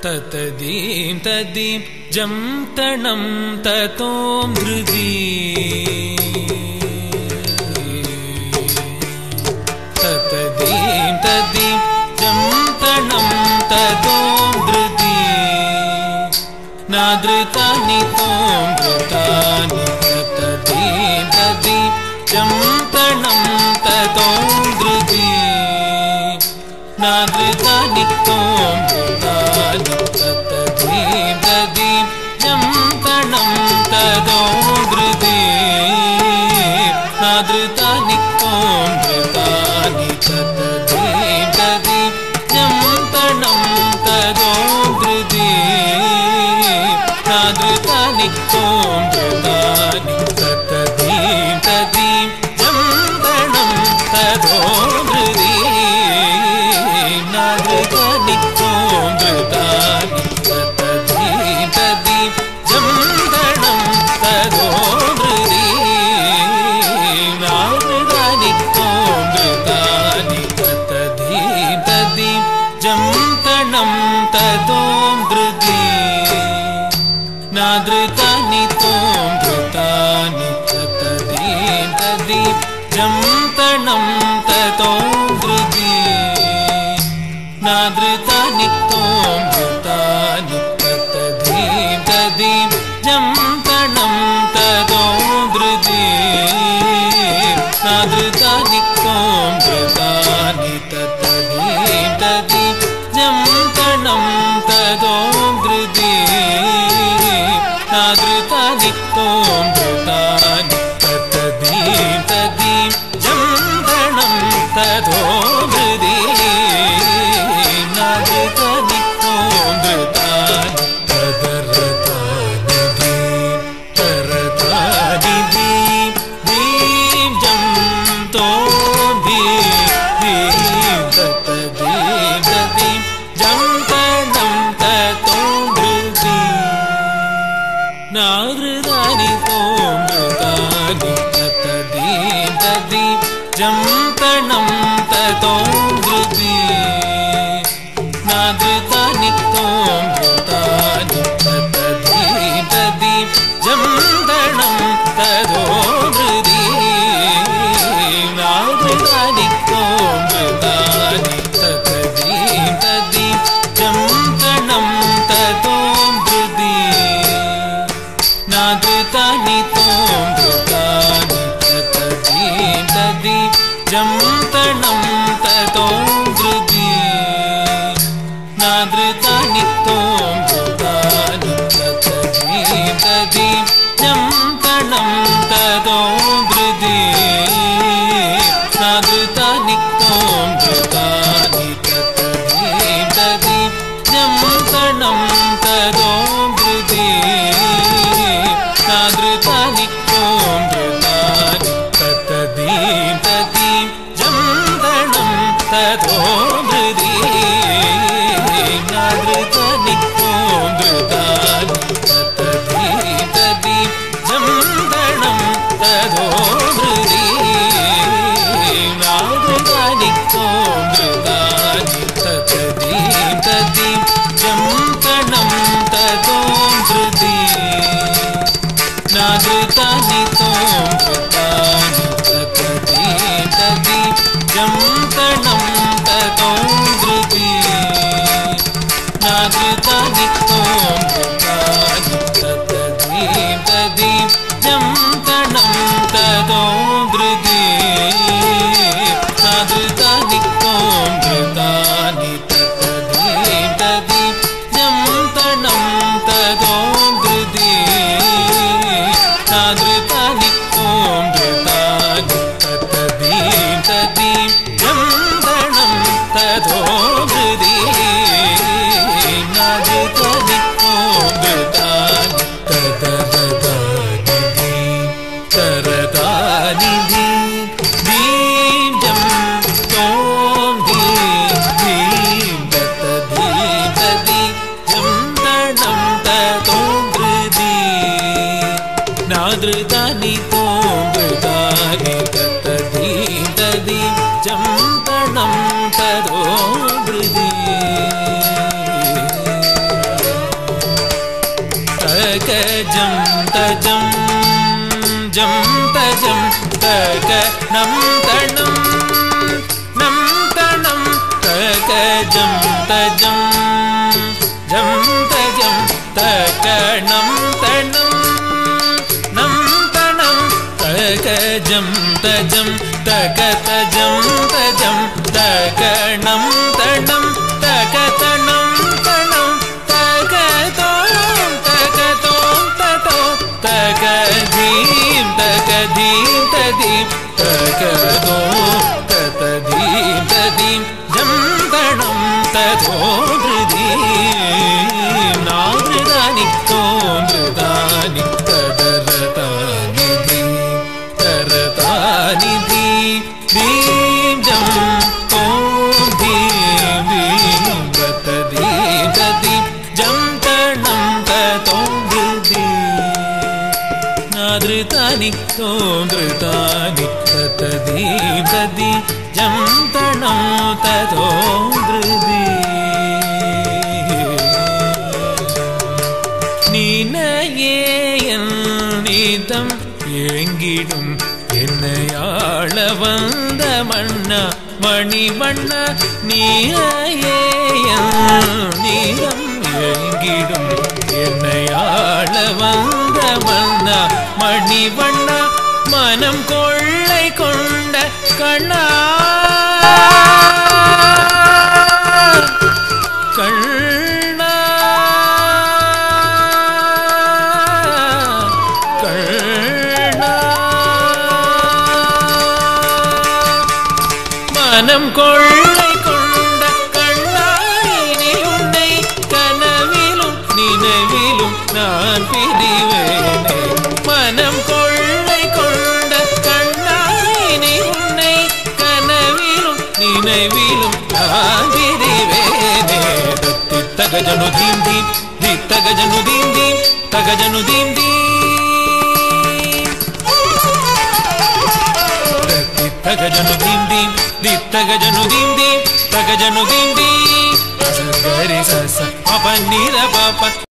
ततदीं तदीं जं तणं ततों धृदी ततदीं तदीं जं तणं ततों धृदी नादृतानि तों धृतानि ततदीं तदीं जं तणं ततों धृदी नादृतानि तों धृतानि ततदीं तदीं जं तणं ततों धृदी नादृतानि तों धृतानि ततदीं तदीं जं तणं ततों धृदी नादृतानि तों धृतानि ततदीं तदीं जं तणं ततों धृदी नादृतानि तों धृतानि ततदीं तदीं जं तणं ततों धृदी नादृतानि तों धृतानि ततदीं तदीं जं तणं ततों धृदी नादृतानि तों धृतानि ततदीं तदीं जं तणं ततों धृदी नादृतानि तों धृतानि ततदीं तदीं जं तणं ततों धृदी नादृतानि तों धृतानि ततदीं तदीं जं तणं ततों धृदी नादृतानि तों धृतानि ततदीं तदीं जं तणं ततों धृदी नादृतानि तों धृतानि तदरतानि तरतानि दीं दीं जं तों धीं ततदीं तदीं जं तणं ततों धृदी नादृतानि तों धृतानि ततदीं तदीं जं तणं ततों धृदी नादृतानि तों धृतानि ततदीं तदीं जं तणं ततों धृदी नादृतानि तों धृतानि ततदीं तदीं जं तणं ततों धृदी नादृतानि तों धृतानि ततदीं तदीं जं तणं ततों धृदी नादृतानि तों धृतानि ततदीं तदीं जं तणं ततों धृदी नादृतानि तों धृतानि ततदीं तदीं जं तणं ततों धृदी नादृतानि तों धृतानि ततदीं तदीं जं तणं ततों धृदी नादृतानि तों धृतानि ततदीं तदीं जं तणं ततों धृदी नादृतानि तों धृतानि ततदीं तदीं जं तणं ततों धृदी नादृतानि तों धृतानि ततदीं तदीं जं तणं ततों धृदी नादृतानि nam tanam nam tanam taka jam tajam jam tajam taka nam tanam nam tanam taka jam tajam taka tajam tajam taka nam tanam taka tanam tanam taka tom tato taka dhim tadim taka dom tadim tadim jam tanam tato dhridim nadridani tom dhridani tadartani taratani dhim jam tom dhim tadim tadim jam tanam tato nadritani tom dhritani tadim tadim jam tanam tato நீனம் ஏங்கிடும் என்னையாள வந்த மன்னா மணிவண்ணா நீனம் ஏங்கிடும் என்னையாள வந்த மன்னா மணிவண்ணா மனம் கொள்ளை கொண்ட கண்ணா மனம் கொள்ளை கொண்ட கண்ணாயினி உன்னை கனவிலும் நினைவிலும் நான் பிரிவேனே மனம் கொள்ளை கொண்ட கண்ணாயினி உன்னை கனவிலும் நினைவிலும் நான் பிரிவேனே தகஜனு தீம் தீம் தகஜனு தீம் தீம் தகஜனு தீம் தீம் tagajanu dim dim tagajanu dim dim tagajanu dim dim sa ga re sa sa pa pa ni ra pa pa